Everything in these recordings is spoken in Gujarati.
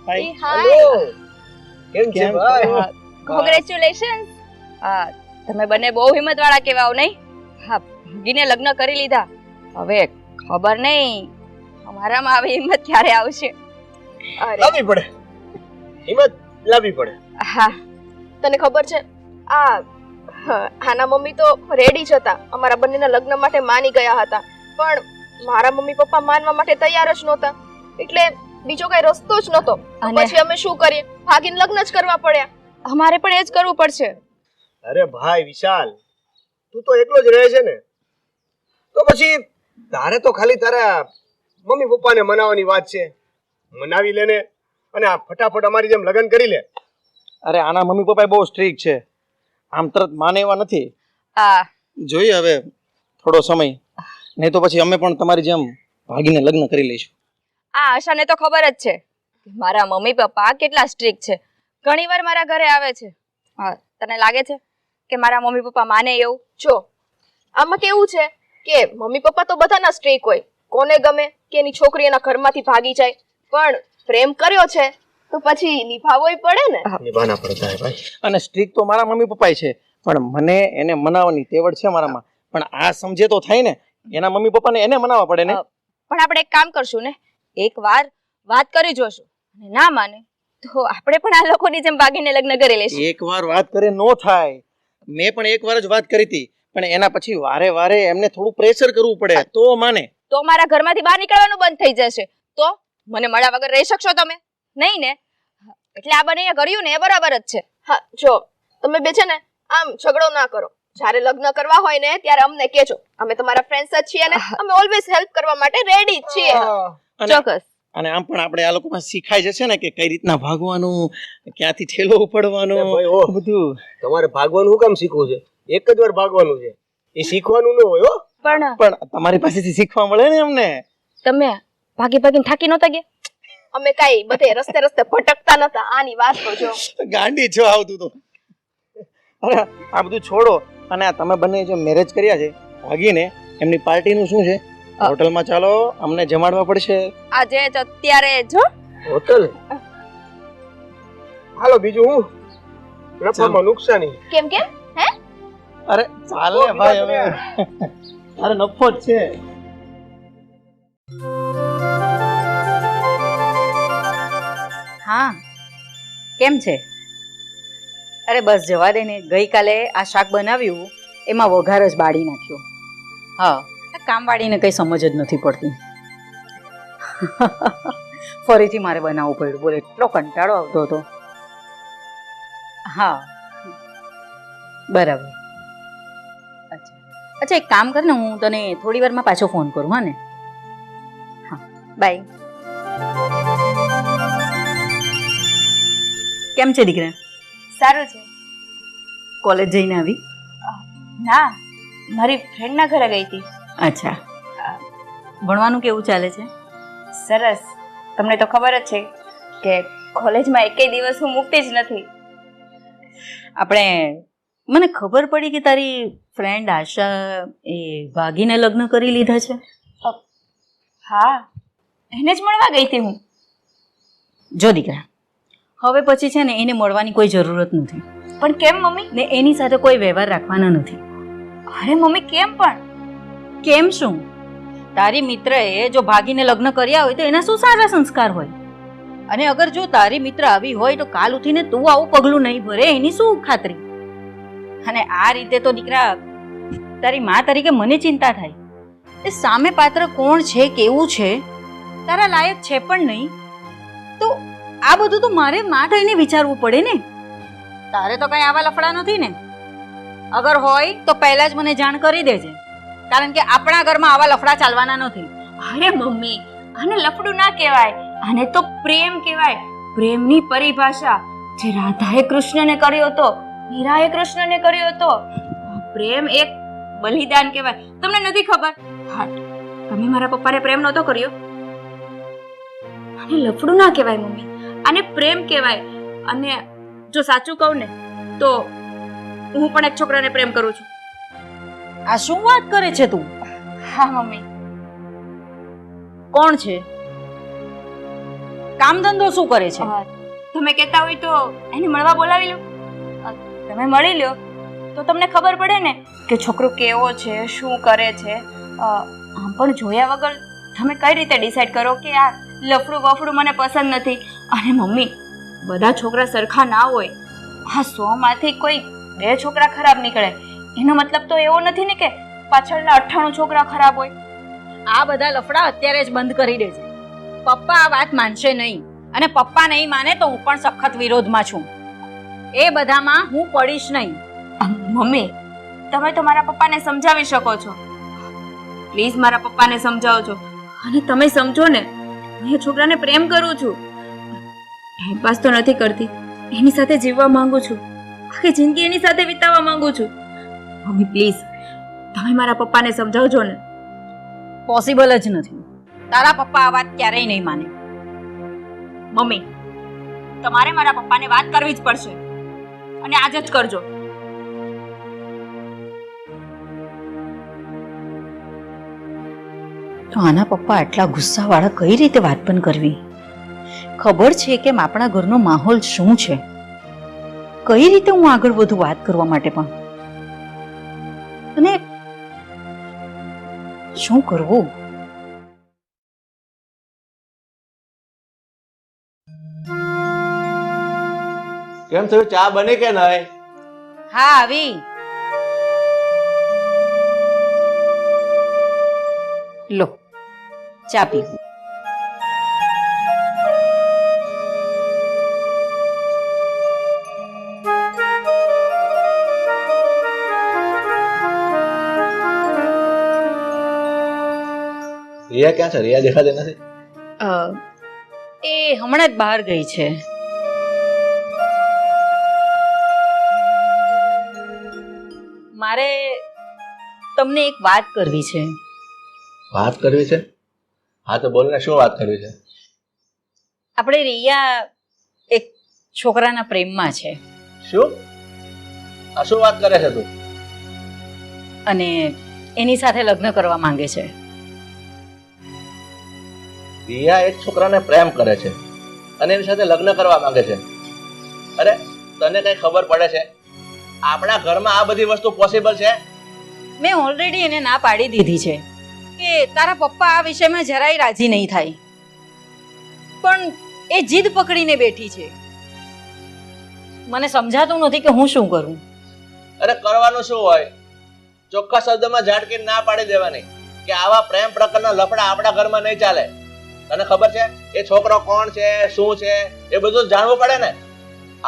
હાય. હેલો. કેમ છે કેમ ભાઈ? છો? કોંગ્રેચ્યુલેશન્સ. તમે બંને બહુ હિંમતવાળા કહેવાઓ નહીં? હા, ભાગીને લગ્ન કરી લીધા. હવે ખબર નહીં અમારામાં આવી હિંમત ક્યારે આવશે. અરે લાવવી પડે. હિંમત લાવવી પડે. હા, તને ખબર છે આના મમ્મી તો રેડી જ હતા અમારા બંનેના લગ્ન માટે માની ગયા હતા, પણ મારા મમ્મી પપ્પા માનવા માટે તૈયાર જ નહોતા, એટલે બીજો કઈ રસ્તો જ નહોતો. પછી અમે શું કરીએ, ભાગીને લગ્ન જ કરવા પડ્યા. અમારે પણ એ જ કરવું પડશે. અરે ભાઈ વિશાલ, તું તો એકલો જ રહે છે ને, તો પછી તારે તો ખાલી તારા મમ્મી પપ્પાને મનાવવાની વાત છે. મનાવી લેને અને આ ફટાફટ અમારી જેમ લગ્ન કરી લે. અરે આના મમ્મી પપ્પા બહુ સ્ટ્રિક્ટ છે, આમ તરત માને એવા નથી. જોઈએ હવે થોડો સમય, નહીં તો પછી અમે પણ તમારી જેમ ભાગીને લગ્ન કરી લઈશું. આશાને તો ખબર જ છે કે મારા મમ્મી પપ્પા કેટલા સ્ટ્રિક્ટ છે. ઘણીવાર મારા ઘરે આવે છે. તને લાગે છે કે મારા મમ્મી પપ્પા માને એવું? જો આમાં કેવું છે કે મમ્મી પપ્પા તો બધાના સ્ટ્રીક હોય, કોને ગમે કે એની છોકરી એના ઘરમાંથી ભાગી જાય, પણ પ્રેમ કર્યો છે તો પછી નિભાવવોય પડે ને. નિભાના પડતા હે ભાઈ. અને સ્ટ્રિક્ટ તો મારા મમ્મી પપ્પાય છે, પણ મને એને મનાવવાની તેવડ છે મારામાં. પણ આ સમજે તો થાય ને, એના મમ્મી પપ્પાને એને મનાવવા પડે ને. પણ આપણે એક કામ કરશું ને, એક વાર વાત કરી જોશું, અને ના માને તો આપણે પણ આ લોકોની જેમ ભાગીને લગ્ન કરી લઈશું. એક વાર વાત કરે નો થાય. મેં પણ એક વાર જ વાત કરી હતી, પણ એના પછી વારે વારે એમને થોડું પ્રેશર કરવું પડે તો માને. તો મારા ઘરમાંથી બહાર નીકળવાનું બંધ થઈ જશે. તો મને મળ્યા વગર રહી શકશો તમે નહીં ને? એટલે આ બંને કર્યું ને એ બરાબર જ છે. હા જો તમે બે છે ને આમ ઝઘડો ના કરો. જ્યારે લગ્ન કરવા હોય ને ત્યારે અમને કહેજો, અમે તમારા ફ્રેન્ડ્સ જ છીએ ને, અમે ઓલવેઝ હેલ્પ કરવા માટે રેડી જ છીએ. ચોક્કસ. અને આમ પણ આપણે આ લોકોમાં શીખાઈ જશે ને કે કઈ રીતના ભાગવાનું, ક્યાંથી ઠેલો ઉપાડવાનો, ભાઈ, ઓહ. બધું. તમારે ભાગવાનું શું કામ શીખવું છે? એક જ વાર ભાગવાનું છે, એ શીખવાનું ન હોય હો. પણ તમારી પાસેથી શીખવા મળે ને અમને. તમે ભાગી ભાગીને થાકી નહોતા ગયા? અમે કાઈ બધે રસ્તે રસ્તે ભટકતા નતા, આની વાત તો જો. ગાંડી છો આવતું તો. અરે આ બધું છોડો, અને આ તમે બંને જે મેરેજ કર્યા છે ભાગીને, એમની પાર્ટીનું શું છે? હોટલમાં ચાલો, અમને જમાડવા પડશે. આજે જ અત્યારે જો હોટલ હાલો, બીજું હું નફામાં નુકસાની. કેમ કેમ હે? અરે ચાલે ભાઈ, હવે અરે નફો જ છે. હા, કેમ છે? અરે બસ જવા દે ને. ગઈકાલે આ શાક બનાવ્યું, એમાં વઘાર જ બાળી નાખ્યો. હા, આ કામવાળીને કંઈ સમજ જ નથી પડતી. ફરીથી મારે બનાવવું પડ્યું. બોલે એટલો કંટાળો આવતો હતો. હા બરાબર. અચ્છા અચ્છા, એક કામ કર ને, હું તને થોડી વારમાં પાછો ફોન કરું. હા ને? હા, બાય. કેમ છે દીકરા? સારું છે. કોલેજ જઈને આવી? ના, મારી ફ્રેન્ડના ઘરે ગઈ હતી. અચ્છા, ભણવાનું કેવું ચાલે છે? સરસ. તમને તો ખબર જ છે કે કોલેજમાં એકેય દિવસ હું મૂકતી જ નથી. આપણે મને ખબર પડી કે તારી ફ્રેન્ડ આશા એ ભાગીને લગ્ન કરી લીધા છે. હા, એને જ મળવા ગઈ હતી હું. જો દીકરા, હવે પછી છે ને એને મળવાની કોઈ જરૂરત નથી. પણ કેમ મમ્મી? ને એની સાથે કોઈ વ્યવહાર રાખવાનો નથી. અરે મમ્મી કેમ પણ? કેમ શું? તારી મિત્રએ જો ભાગીને લગ્ન કર્યા હોય તો એના શું સારા સંસ્કાર હોય? અને અગર જો તારી મિત્ર આવી હોય તો કાલ ઉઠીને તું આવું પગલું નહીં ભરે, એની શું ખાતરી? અને આ રીતે તો દીકરા, તારી માં તરીકે મને ચિંતા થાય. એ સામે પાત્ર કોણ છે, કેવું છે, તારા લાયક છે પણ નહીં, તો આ બધું તો મારે માં થઈને વિચારવું પડે ને. તારે તો કઈ આવા લફડા નથી ને? અગર હોય તો પહેલા જ મને જાણ કરી દેજે, કારણ કે આપણા ઘરમાં આવા લફડા ચાલવાના નથી. અરે મમ્મી, આને લફડું ના કહેવાય, આને તો પ્રેમ કહેવાય. પ્રેમની પરિભાષા જે રાધાએ કૃષ્ણને કર્યો હતો, મીરાએ કૃષ્ણને કર્યો હતો. પ્રેમ એક બલિદાન કહેવાય. તમને નથી ખબર? હા, તમે મારા પપ્પાને પ્રેમ નહોતો કર્યો. આને લફડું ના કહેવાય મમ્મી, આને પ્રેમ કહેવાય. અને જો સાચું કહું ને તો હું પણ એક છોકરાને પ્રેમ કરું છું. આ શું વાત કરે છે તું? હા મમ્મી. કોણ છે? કામ ધંધો શું કરે છે? તમે કહેતા હોય તો એને મળવા બોલાવી લો. તમે મળી લ્યો તો તમને ખબર પડે ને કે છોકરો કેવો છે, શું કરે છે. આમ પણ જોયા વગર તમે કઈ રીતે ડિસાઈડ કરો કે આ લફડું વફડું મને પસંદ નથી? અને મમ્મી, બધા છોકરા સરખા ના હોય. આ 100માંથી કોઈ 2 છોકરા ખરાબ નીકળે એનો મતલબ તો એવો નથી ને કે પાછળના 98 છોકરા ખરાબ હોય. આ બધા લફડા અત્યારે જ બંધ કરી દેજે. પપ્પા આ વાત માનશે નહીં, અને પપ્પા નહીં માને તો હું પણ સખત વિરોધમાં છું. એ બધામાં હું પડીશ નહીં. મમ્મી, તમે તો મારા પપ્પાને સમજાવી શકો છો. પ્લીઝ મારા પપ્પાને સમજાવજો. અને તમે સમજો ને, હું એ છોકરાને પ્રેમ કરું છું. ટાઈમપાસ તો નથી કરતી, એની સાથે જીવવા માંગુ છું. આખી જિંદગી એની સાથે વિતાવવા માંગુ છું. મમ્મી પ્લીઝ, તમે મારા પપ્પાને સમજાવજો ને. પોસિબલ જ નથી. તારા પપ્પા આ વાત ક્યારેય નહીં માને. મમ્મી, તમારે મારા પપ્પાને વાત કરવી જ પડશે, અને આજે જ કરજો. તો આના પપ્પા આટલા ગુસ્સાવાળા કઈ રીતે વાત પણ કરવી? ખબર છે કે આપણા ઘરનો માહોલ શું છે. કઈ રીતે હું આગળ વધુ વાત કરવા માટે પણ, અને શું કરવું? કેમ થયું? ચા બની કે નહીં? હા, આવી. લો, ચા પીવું. રિયા ક્યાં છે? રિયા દેખાતી નથી. એ હમણાં જ બહાર ગઈ છે. મારે તમને એક વાત કરવી છે. વાત કરવી છે? હા તો બોલ ને, શું વાત કરવી છે? આપણે રિયા એક છોકરાના પ્રેમમાં છે. શું? આ શું વાત કરે છે તું? અને એની સાથે લગ્ન કરવા માંગે છે. રિયા એક છોકરાને પ્રેમ કરે છે અને એની સાથે લગ્ન કરવા માંગે છે. અરે તને કઈ ખબર પડે છે? આપણા ઘરમાં આ બધી વસ્તુ પોસિબલ છે? મેં ઓલરેડી એને ના પાડી દીધી છે કે તારા પપ્પા આ વિષયમાં જરાય રાજી નહીં થાય, પણ એ જીદ પકડીને બેઠી છે. મને સમજાતું નથી કે હું શું કરું. અરે કરવાનું શું હોય? ચોખ્ખા શબ્દમાં ઝાટકીને ના પાડી દેવાની કે આવા પ્રેમ પ્રકારના લફડા આપણા ઘરમાં નહીં ચાલે. તને ખબર છે એ છોકરો કોણ છે, શું છે, એ બધું જાણવું પડે ને.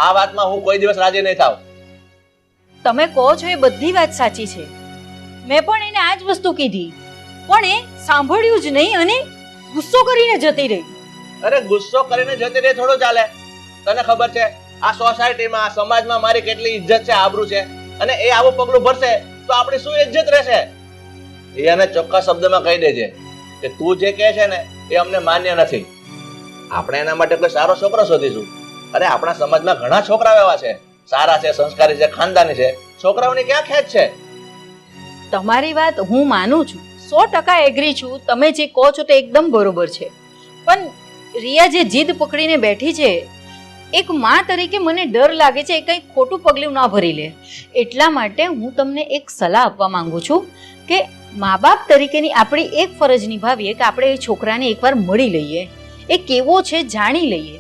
આ વાતમાં હું કોઈ દિવસ રાજી નહીં થાવ. તમે કહો છો એ બધી વાત સાચી છે. મેં પણ એને આ જ વસ્તુ કીધી, પણ એ સાંભળ્યું જ નહીં અને ગુસ્સો કરીને જતી રહી. અરે ગુસ્સો કરીને જતી રહી થોડું ચાલે? તને ખબર છે આ સોસાયટીમાં, સમાજમાં મારી કેટલી ઇજ્જત છે, આબરૂ છે, અને એ આવું પગલું ભરશે તો આપણી શું ઇજ્જત રહેશે? એને ચોખ્ખા શબ્દમાં કહી દેજે કે તું જે કહે છે ને એ અમને માન્ય નથી. આપણે એના માટે કોઈ સારો છોકરો શોધીશું. અરે આપણા સમાજમાં ઘણા છોકરાઓ એવા છે, સારા છે, સંસ્કારી છે, ખાનદાની છે. છોકરાઓની ક્યાં ખેંચ છે? તમારી વાત હું માનું છું, 100% એગ્રી છું. તમે જે કહો છો તે એકદમ બરોબર છે, પણ રિયા જે જીદ પકડીને બેઠી છે, એક માં તરીકે મને ડર લાગે છે એ કંઈ ખોટું પગલું ના ભરી લે. એટલા માટે હું તમને એક સલાહ આપવા માંગુ છું કે મા બાપ તરીકેની આપણી એક ફરજ નિભાવીએ કે આપણે એ છોકરાને એકવાર મળી લઈએ, એ કેવો છે જાણી લઈએ,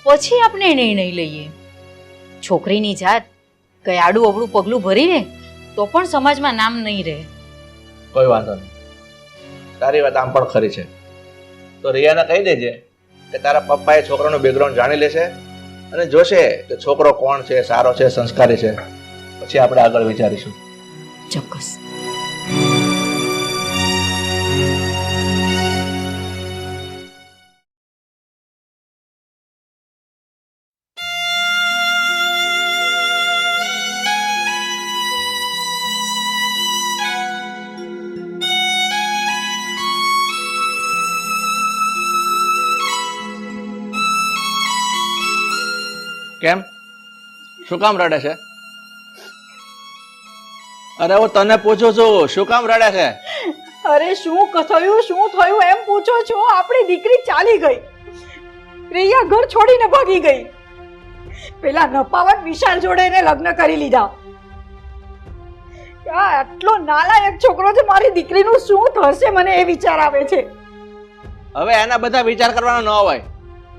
પછી આપણે નિર્ણય લઈએ. છોકરીની જાત કઈ આડું અવળું પગલું ભરી લે તો પણ સમાજમાં નામ નહીં રહે. કોઈ વાંધો નહીં, તારી વાત આમ પણ ખરી છે. તો રિયાને કહી દેજે કે તારા પપ્પાએ છોકરાનું બેકગ્રાઉન્ડ જાણી લેશે અને જોશે કે છોકરો કોણ છે, સારો છે, સંસ્કારી છે, પછી આપણે આગળ વિચારીશું. ચોક્કસ. કેમ? શું કામ રડે છે? અરે હું તને પૂછું છું, શું કામ રડે છે? અરે શું થયું એમ પૂછો છો? આપણી દીકરી ચાલી ગઈ. પ્રિયા ઘર છોડીને ભાગી ગઈ. પેલા નપાવન વિશાલ જોડે એને લગ્ન કરી લીધા. આ આટલો નાલાયક છોકરો છે, મારી દીકરીનું શું થશે મને એ વિચાર આવે છે. હવે એના બધા વિચાર કરવાનો ન હોય.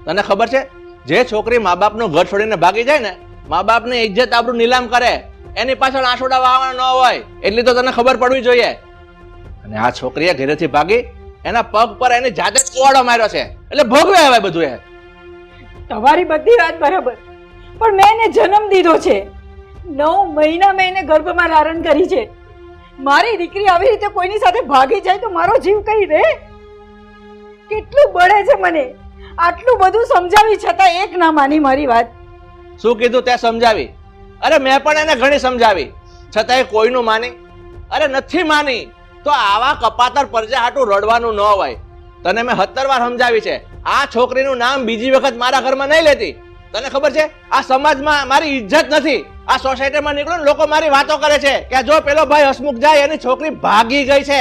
તને ખબર છે, જે છોકરી મા બાપનું ઘર છોડીને ભાગી જાય ને, મા બાપની ઇજ્જત આબરૂ નીલામ કરે, એની પાછળ આંસુડા વહાવાના ન હોય. એટલી તો તને ખબર પડવી જોઈએ. અને આ છોકરીએ ઘરેથી ભાગી એના પગ પર એની જાતે જ કુવાડો માર્યો છે, એટલે ભોગવે હવે બધું એ. તમારી બધી વાત બરાબર, પણ મેં એને જન્મ દીધો છે. 9 મહિના મેં એને ગર્ભમાં ધારણ કરી છે. મારી દીકરી આવી રીતે કોઈની સાથે ભાગી જાય તો મારો જીવ કઈ રહે? કેટલું બળે છે મને. આટલું બધું સમજાવી છતાં એક ના માની મારી વાત. શું કીધું તે સમજાવી? અરે મેં પણ એને ઘણી સમજાવી, છતાંય કોઈનું માની? અરે નથી માની તો આવા કપાતર પરજા હાટું રડવાનું ન હોય. તને મેં 17 વાર સમજાવી છે, આ છોકરીનું નામ બીજી વખત મારા ઘરમાં નહીં લેતી. તને ખબર છે, આ સમાજમાં મારી ઇજ્જત નથી. આ સોસાયટીમાં નીકળો ને લોકો મારી વાતો કરે છે કે જો પેલો ભાઈ હસમુખ જાય એની છોકરી ભાગી ગઈ છે.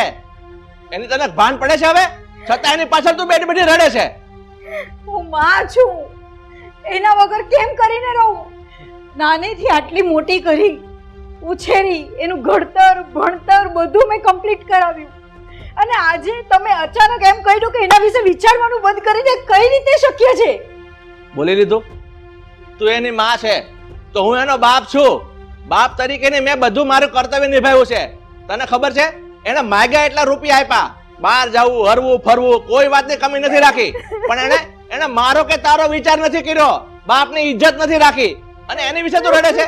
એની તને ભાન પડે છે હવે? છતાં એની પાછળ તું બેઠી બેઠી રડે છે. હું માં છું, એના વગર કેમ કરીને રહું? નાનેથી આટલી મોટી કરી, ઉછેરી, એનું ઘડતર ભણતર બધું મેં કમ્પ્લીટ કરાવ્યું, અને આજે તમે અચાનક એમ કહ્યું કે એના વિશે વિચારવાનું બંધ કરી દે. કઈ રીતે શક્ય છે? બોલી લીધું? તું એની માં છે તો હું એનો બાપ છું. બાપ તરીકેની મેં બધું મારું કર્તવ્ય નિભાવ્યું છે. તને ખબર છે, એને માગ્યા એટલા રૂપિયા આપ્યા, બહાર જવું, હરવું ફરવું, કોઈ વાતની કમી નથી રાખી. પણ એને મારો કે તારો વિચાર નથી કર્યો, બાપની ઇજ્જત નથી રાખી, અને એની વિશે તું રડે છે.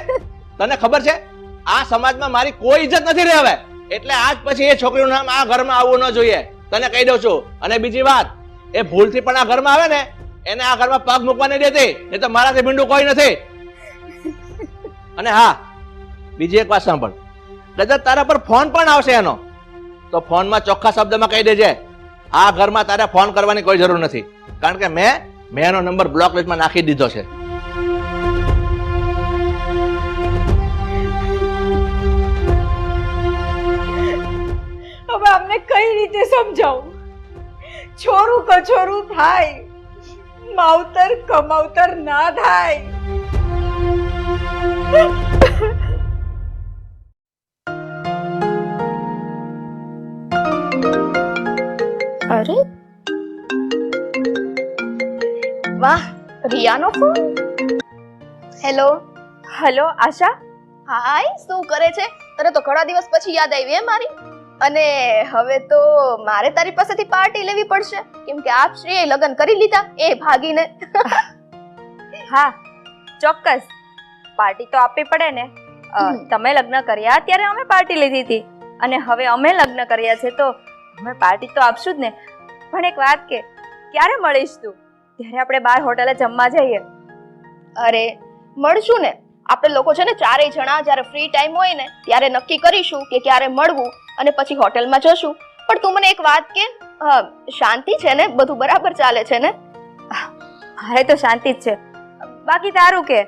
તને ખબર છે, આ સમાજમાં મારી કોઈ ઇજ્જત નથી રહી હવે. એટલે આજ પછી એ છોકરીનું નામ આ ઘરમાં આવવું ન જોઈએ, તને કહી દઉં છું. અને બીજી વાત, એ ભૂલથી પણ આ ઘરમાં આવે ને, એને આ ઘરમાં પગ મૂકવા નહીં દેતી, નહીં તો મારાથી ભીંડું કોઈ નથી. અને હા, બીજી એક વાત સાંભળ, કદાચ તારા પર ફોન પણ આવશે એનો, તો ફોનમાં ચોખ્ખા શબ્દમાં કહી દેજે, આ ઘરમાં તારે ફોન કરવાની કોઈ જરૂર નથી, કારણ કે મેં એનો નંબર બ્લોક લિસ્ટમાં નાખી દીધો છે. હવે અમને કઈ રીતે સમજાવું? છોરું કછોરું થાય, માવતર કમાવતર ના થાય. અરે વાહ, રિયાનો ફોન. હેલો. હલો આશા, હાય, શું કરે છે? તને તો ઘણા દિવસ પછી યાદ આવી હે મારી. અને હવે તો મારે તારી પાસેથી પાર્ટી લેવી પડશે, કેમ કે આપ શ્રીએ લગ્ન કરી લીધા એ ભાગીને. હા ચોક્કસ, પાર્ટી તો આપવી પડે ને. તમે લગ્ન કર્યા ત્યારે અમે પાર્ટી લીધી હતી, અને હવે અમે લગ્ન કર્યા છે તો અમે પાર્ટી તો આપશું જ ને. પણ એક વાત કે, ક્યારે મળીશ તું? ત્યારે આપણે બહાર હોટલે જમવા જઈએ. અરે મળશું ને, આપણે લોકો છે ને ચારેય જણા જ્યારે ફ્રી ટાઈમ હોય ને ત્યારે નક્કી કરીશું કે ક્યારે મળવું, અને પછી હોટલમાં જશું. પણ તું મને એક વાત કે, શાંતિ છે ને? બધું બરાબર ચાલે છે ને? અરે તો શાંતિ જ છે. બાકી તારું કે,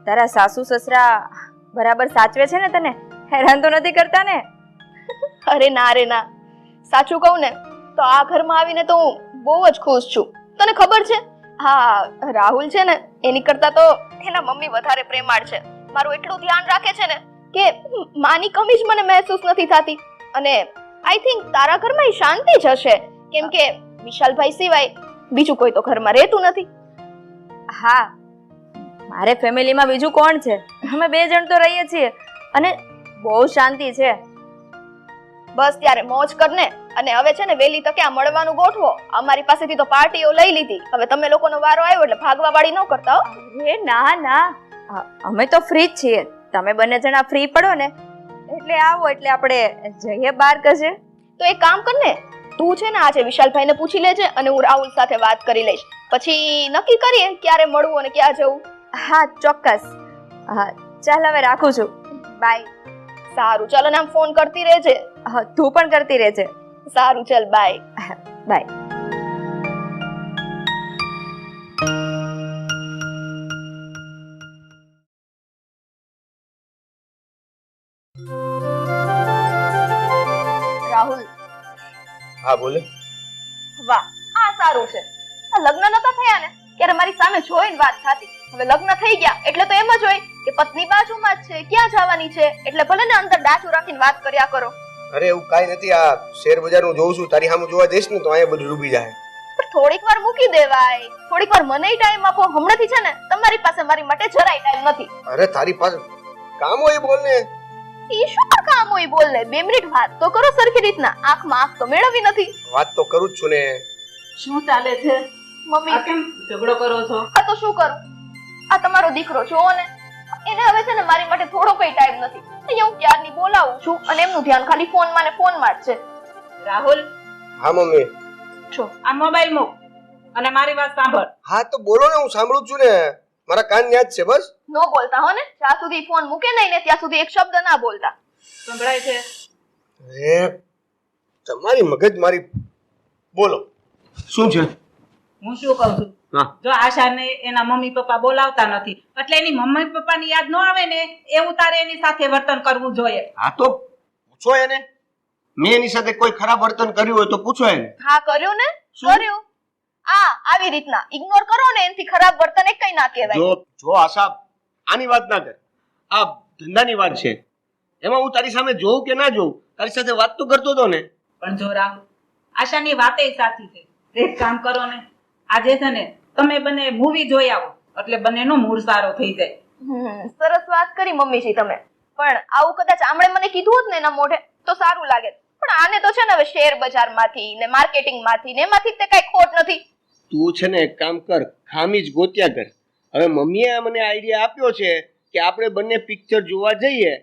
તારા સાસુ સસરા બરાબર સાચવે છે ને? તને હેરાન તો નથી કરતા ને? અરે ના રે ના, સાચું કહું ને તો આ ઘરમાં આવીને તો હું બહુ જ ખુશ છું. તને ખબર છે, હા રાહુલ છે ને એની કરતા તો એના મમ્મી વધારે પ્રેમાળ છે. મારું એટલું ધ્યાન રાખે છે ને કે માની કમી જ મને મહેસૂસ નથી થતી. અને આઈ થિંક તારા ઘરમાં શાંતિ જ હશે, કેમ કે વિશાલભાઈ સિવાય બીજું કોઈ તો ઘરમાં રહેતું નથી. હા, મારે ફેમિલીમાં બીજું કોણ છે? અમે 2 જણ તો રહીએ છીએ, અને બહુ શાંતિ છે. બસ ત્યારે મોજ કરને. અને હવે છે ને વેલી તકે આ મળવાનું ગોઠવો. અમારી પાસેથી તો પાર્ટીઓ લઈ લીધી, હવે તમે લોકોનો વારો આવ્યો એટલે ભાગવા વાળી ન કરતા હો. અરે ના ના, અમે તો ફ્રી જ છીએ. તમે બંને જણા ફ્રી પડો ને એટલે આવો, એટલે આપણે જઈએ બહાર કશે. તો એક કામ કરને, તું છે ને આજે વિશાલભાઈને પૂછી લેજે, અને હું રાહુલ સાથે વાત કરી લઈશ. પછી નક્કી કરીએ ક્યારે મળવું અને ક્યાં જવું. હા ચોક્કસ. હા ચાલ, હવે રાખું છું. બાય. સારું, ચાલો ને આમ ફોન કરતી રહેજે. હા, તું પણ કરતી રહેજે. સારું, ચાલ બાય. બાય. રાહુલ. હા બોલે. વાહ, આ સારું છે. આ લગ્ન નતા થયા ને ત્યારે મારી સામે જોઈને વાત થતી. હવે લગ્ન થઈ ગયા એટલે તો એમ જ હોય કે પત્ની બાજુમાં જ છે, ક્યાં જવાની છે, એટલે ભલે ને અંદર ડાચું રાખીને વાત કર્યા કરો. અરે એવું કાઈ નથી. આ શેર બજાર હું જોઉં છું, તારી સામે જોવા જઈશ ને તો અહીંયા બધું ડૂબી જાય. પણ થોડીક વાર મૂકી દેવાય, થોડીક વાર મને ટાઈમ આપો. હમણાંથી છે ને તમારી પાસે મારી માટે જરાય ટાઈમ નથી. અરે તારી પાસે કામ હોય બોલ ને. ઈ શું કામ હોય બોલ ને? 2 મિનિટ વાત તો કરો સરખી રીતના. આંખમાં આંખ તો મેળવી નથી. વાત તો કરું જ છું ને. શું ચાલે છે? મમ્મી કેમ ઝઘડો કરો છો? આ તો શું કરું? આ તમારો દીકરો જોવો ને, એને હવે છે ને મારી માટે થોડો કઈ ટાઈમ નથી. અહીંયા હું ક્યારની બોલાવું છું અને એમનું ધ્યાન ખાલી ફોનમાં ને ફોનમાં જ છે. રાહુલ, હા મમ્મી. જો આ મોબાઈલ મૂક અને મારી વાત સાંભળ. હા તો બોલો ને, હું સાંભળું જ છું ને. મારા કાન ન્યા જ છે બસ. નો બોલતા હો ને, જ્યાં સુધી ફોન મૂકે નહીં ને ત્યાં સુધી એક શબ્દ ના બોલતા. સંભળાય છે? અરે તમારી મગજ મારી. બોલો શું છે? હું શું કહું છું, હા. જો આશાને એના મમ્મી પપ્પા બોલાવતા નથી એટલે એની મમ્મી પપ્પાની યાદ ન આવે ને એવું તારે એની સાથે વર્તન કરવું જોઈએ. હા તો પૂછો એને. મેં એની સાથે કોઈ ખરાબ વર્તન કર્યું હોય તો પૂછો એને. હા કર્યું ને, શું? કર્યું. આવી રીતના ઇગ્નોર કરો ને એનાથી ખરાબ વર્તન એક કઈ ના કહેવાય. જો આશા આની વાત ના કર. આ ધંધાની વાત છે. એમાં હું તારી સામે જોઉં કે ના જોઉં, તારી સાથે વાત તો કરતો હતો ને. પણ જો રાહુલ, આશાની વાતે સાચી છે. એક કામ કરો ને, આજે છે ને તમે બંને મૂવી જોઈ આવો એટલે બંનેનો મૂડ સારો થઈ જાય. સરસ વાત કરી મમ્મીજી તમે. પણ આવું કદાચ આમણે મને કીધું હોત ને એના મોઢે તો સારું લાગે. પણ આને તો છે ને હવે શેર બજારમાંથી ને માર્કેટિંગમાંથી ને એમાંથી તે કઈ ખોટ નથી. તું છે ને એક કામ કર, ખામી જ ગોત્યા કર. હવે મમ્મીએ મને આઈડિયા આપ્યો છે કે આપણે બંને પિક્ચર જોવા જઈએ,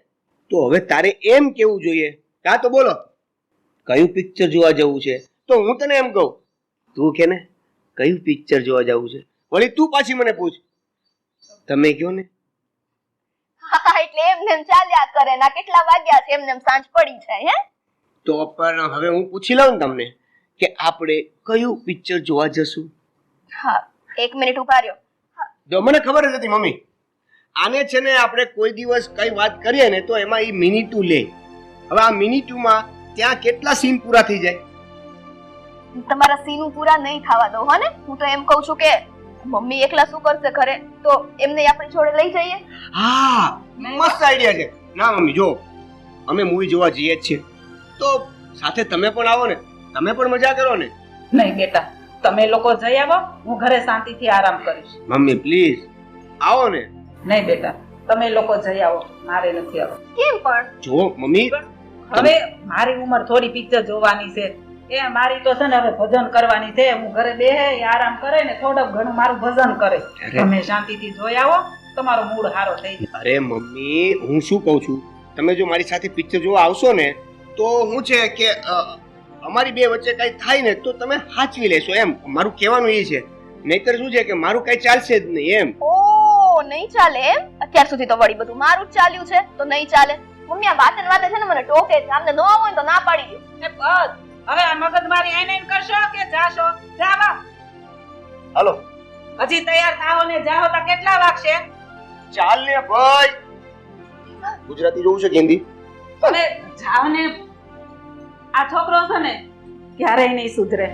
તો હવે તારે એમ કેવું જોઈએ. કાં તો બોલો કયું પિક્ચર જોવા જવું છે, તો હું તને એમ કહું. તું કે ને કયું પિક્ચર જોવા જવું છે, વળી તું પાછી મને પૂછ. તમે કહો ને. હા એટલે એમને એમ ચાલ્યા કરે. ના કેટલા વાગ્યા છે એમને એમ સાંજ પડી જાય. હે તો પણ હવે હું પૂછી લઉં ને તમને કે આપણે કયું પિક્ચર જોવા જશું. હા 1 મિનિટ ઉભા રહ્યો. જો મને ખબર જ હતી મમ્મી, આને છે ને આપણે કોઈ દિવસ કઈ વાત કરીએ ને તો એમાં એ મિનિટુ લે. હવે આ મિનિટુમાં ત્યાં કેટલા સીન પૂરા થઈ જાય. તમારા સીનું પૂરા નહીં થવા દો હો ને. હું તો એમ કહું છું કે મમ્મી એકલા શું કરશે ઘરે, તો એમને આપણી જોડે લઈ જઈએ. હા મસ્ત આઈડિયા છે. ના મમ્મી જો અમે મૂવી જોવા જઈએ જ છીએ તો સાથે તમે પણ આવો ને, તમે પણ મજા કરો ને. નહીં બેટા, તમે લોકો જઈ આવો, હું ઘરે શાંતિથી આરામ કરીશ. મમ્મી પ્લીઝ આવો ને. નહીં બેટા, તમે લોકો જઈ આવો, મારે નથી આવો. કેમ પણ? જો મમ્મી હવે મારી ઉંમર થોડી પિક્ચર જોવાની છે. એ મારી તો છે ને હવે ભજન કરવાની છે. હું ઘરે બેહે આરામ કરે ને થોડુંક ઘણું મારું ભજન કરે. તમે શાંતિથી જોઈ આવો, તમારો મૂડ સારો થઈ જાય. અરે મમ્મી હું શું કહું છું, તમે જો મારી સાથે પિક્ચર જોવા આવશો ને તો હું છે કે અમારી બે વચ્ચે કઈ થાય ને તો તમે સાચવી લેશો એમ મારું કહેવાનું એ છે. નહીતર શું છે કે મારું કઈ ચાલશે જ નહીં એમ. ઓ નહીં ચાલે એમ? અત્યાર સુધી તો વળી બધું મારું જ ચાલ્યું છે તો નહીં ચાલે. મમ્મી આ વાતે ને વાતે છે ને મને ટોકે છે. આમને ન આવો ને તો ના પાડી દો. એ બસ હવે આ મગજ મારી આઈને કરશો કે જાશો? જાવા. હાલો હજી તૈયાર થાઓ ને જાઓ તો કેટલા વાગશે? ચાલ ને ભાઈ. ગુજરાતી જોવું છે કે હિન્દી? હવે જાઓ ને. આ છોકરો છે ને ક્યારેય નહીં સુધરે.